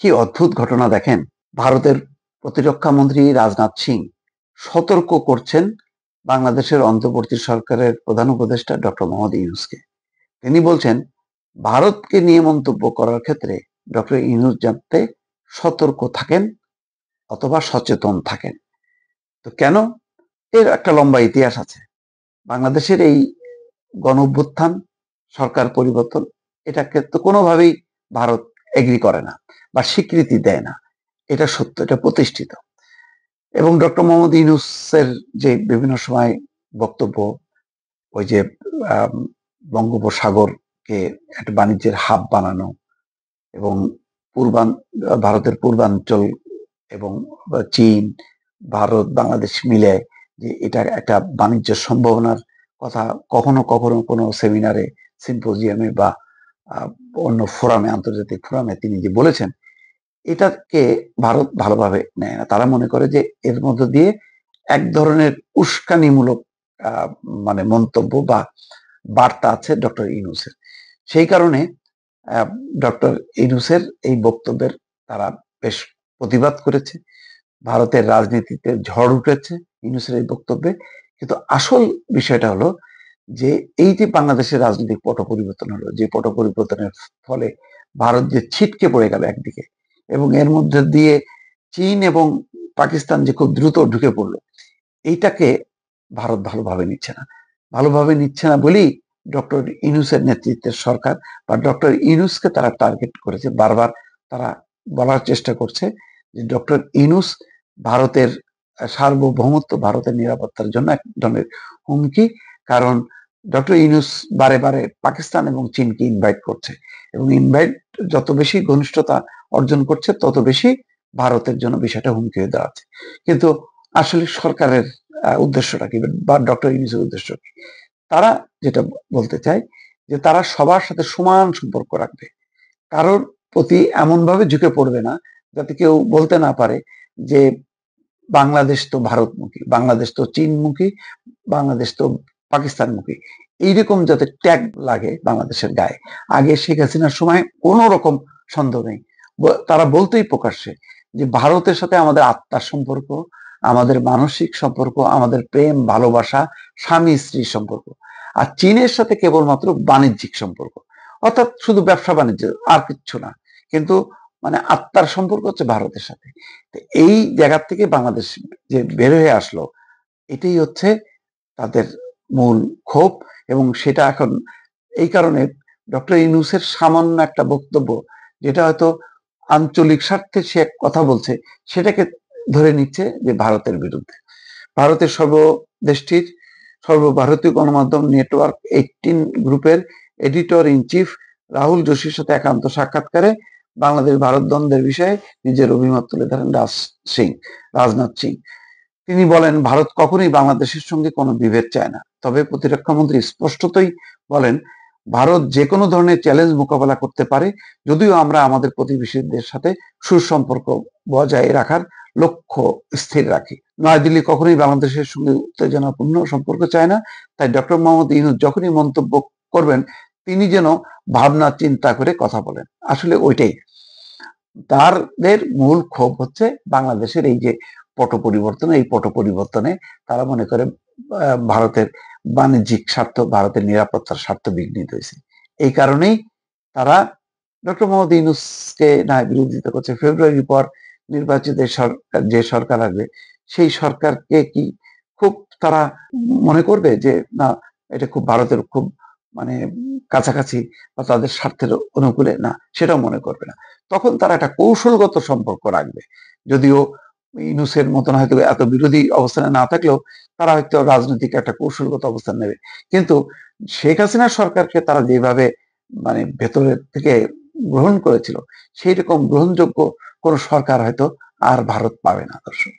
কি অদ্ভুত ঘটনা দেখেন। ভারতের প্রতিরক্ষা মন্ত্রী রাজনাথ সিং সতর্ক করছেন বাংলাদেশের অন্তর্বর্তী সরকারের প্রধান উপদেষ্টা ডক্টর মোহাম্মদ ইউনূসকে। তিনি বলছেন, ভারতকে নিয়ে মন্তব্য করার ক্ষেত্রে ডক্টর ইউনূস যাতে সতর্ক থাকেন অথবা সচেতন থাকেন। তো কেন? এর একটা লম্বা ইতিহাস আছে। বাংলাদেশের এই গণঅভ্যুত্থান, সরকার পরিবর্তন, এটাকে তো কোনোভাবেই ভারত এগ্রি করে না বা স্বীকৃতি দেয় না। এটা সত্য, এটা প্রতিষ্ঠিত। এবং ডক্টর মোহাম্মদ ইউনূসের যে বিভিন্ন সময় বক্তব্য, ওই যে আম, বঙ্গোপসাগরকে একটা বাণিজ্যের হাব বানানো এবং পূর্বান ভারতের পূর্বাঞ্চল এবং চীন, ভারত, বাংলাদেশ মিলে যে এটা একটা বাণিজ্য সম্ভাবনার কথা কখনো কখনো কোনো সেমিনারে, সিম্পোজিয়ামে বা অন্য ফোরামে, আন্তর্জাতিক ফোরামে তিনি যে বলেছেন, এটাকে ভারত ভালোভাবে নেয় না। তারা মনে করে যে এর মধ্য দিয়ে এক ধরনের উস্কানিমূলক মানে মন্তব্য বা বার্তা আছে ডক্টর ইউনূসের। সেই কারণে ডক্টর ইউনূসের এই বক্তব্যের তারা বেশ প্রতিবাদ করেছে। ভারতের রাজনীতিতে ঝড় উঠেছে ইউনূসের এই বক্তব্যে। কিন্তু আসল বিষয়টা হলো যে এই যে বাংলাদেশের রাজনৈতিক পট পরিবর্তন হলো, যে পট পরিবর্তনের ফলে ভারত যে ছিটকে পড়ে গেল একদিকে, এবং এর মধ্যে দিয়ে চীন এবং পাকিস্তান যে খুব দ্রুত ঢুকে পড়লো, এইটাকে ভারত ভালোভাবে নিচ্ছে না। ভালোভাবে নিচ্ছে না বলেই ডক্টর ইউনূসের নেতৃত্বের সরকার বা ডক্টর ইউনূসকে তারা টার্গেট করেছে। বারবার তারা বলার চেষ্টা করছে যে ডক্টর ইউনূস ভারতের সার্বভৌমত্ব, ভারতের নিরাপত্তার জন্য এক ধরনের হুমকি। কারণ ডক্টর ইউনূস বারে বারে পাকিস্তান এবং চীনকে ইনভাইট করছে, এবং ইনভাইট যত বেশি ঘনিষ্ঠতা অর্জন করছে তত বেশি ভারতের জন্য বিষয়টা হুমকি হয়ে দাঁড়াচ্ছে। কিন্তু আসলে সরকারের উদ্দেশ্যটা কি বা ডক্টর ইউনূসের উদ্দেশ্য কি? তারা যেটা বলতে চায় যে তারা সবার সাথে সমান সম্পর্ক রাখবে, কারোর প্রতি এমন ভাবে ঝুঁকে পড়বে না যাতে কেউ বলতে না পারে যে বাংলাদেশ তো ভারতমুখী, বাংলাদেশ তো চীনমুখী, বাংলাদেশ তো পাকিস্তানমুখী। এইরকম যাতে ট্যাগ লাগে বাংলাদেশের গায়ে। আগে শেখ হাসিনার সময় কোনো রকম সন্দেহ নেই, তারা বলতেই প্রকাশ্যে যে ভারতের সাথে আমাদের আত্মার সম্পর্ক, আমাদের মানসিক সম্পর্ক, আমাদের প্রেম ভালোবাসা, স্বামী স্ত্রীর সম্পর্ক। আর চীনের সাথে কেবলমাত্র বাণিজ্যিক সম্পর্ক, অর্থাৎ শুধু ব্যবসা বাণিজ্য, আর কিচ্ছু না। কিন্তু মানে আত্মার সম্পর্ক হচ্ছে ভারতের সাথে। এই জায়গা থেকে বাংলাদেশ যে বের হয়ে আসলো, এটাই হচ্ছে তাদের মূল ক্ষোভ। এবং সেটা এখন এই কারণে ডক্টর ইউনূসের সামান্য একটা বক্তব্য, যেটা হয়তো আঞ্চলিক স্বার্থে সে কথা বলছে, সেটাকে ধরে নিচ্ছে যে ভারতের বিরুদ্ধে। ভারতের সর্বদেশটির সর্বভারতীয় গণমাধ্যম নেটওয়ার্ক 18 গ্রুপের এডিটর ইন চিফ রাহুল যোশীর সাথে একান্ত সাক্ষাৎকারে বাংলাদেশ ভারত দ্বন্দ্বের বিষয়ে নিজের অভিমত তুলে ধরেন রাজনাথ সিং। তিনি বলেন, ভারত কখনোই বাংলাদেশের সঙ্গে কোনো বিভেদ চায় না। তবে প্রতিরক্ষা মন্ত্রী স্পষ্টতই বলেন, ভারত যে কোনো ধরনের চ্যালেঞ্জ মোকাবেলা করতে পারে, যদিও আমরা আমাদের প্রতিবেশীদের সাথে সুসম্পর্ক বজায় রাখার লক্ষ্য স্থির রাখি। নয়াদিল্লি কখনোই বাংলাদেশের সঙ্গে উত্তেজনাপূর্ণ সম্পর্ক চায় না। তাই ডক্টর মোহাম্মদ ইউনূস যখনই মন্তব্য করবেন, তিনি যেন ভাবনা চিন্তা করে কথা বলেন। আসলে ওইটাই তাদের মূল ক্ষোভ হচ্ছে বাংলাদেশের এই যে পট পরিবর্তন, এই পট পরিবর্তনে তারা মনে করে ভারতের বাণিজ্যিক স্বার্থ, ভারতের নিরাপত্তার স্বার্থ বিঘ্নিত হয়েছে। এই কারণেই তারা ডক্টর মোহাম্মদ ইউনূসকে না বিরোধিতা করছে। ফেব্রুয়ারির পর নির্বাচিত সরকার, যে সরকার আসবে, সেই সরকারকে কি খুব তারা মনে করবে যে না, এটা খুব ভারতের খুব মানে কাছাকাছি বা তাদের স্বার্থের অনুকূলে? না, সেটাও মনে করবে না। তখন তারা একটা কৌশলগত সম্পর্ক রাখবে। যদিও ইউনূসের মতন হয়তো এত বিরোধী অবস্থানে না থাকলেও তারা হয়তো রাজনৈতিক একটা কৌশলগত অবস্থান নেবে। কিন্তু শেখ হাসিনার সরকারকে তারা যেভাবে মানে ভেতরের থেকে গ্রহণ করেছিল, সেই রকম গ্রহণযোগ্য কোন সরকার হয়তো আর ভারত পাবে না। দর্শক।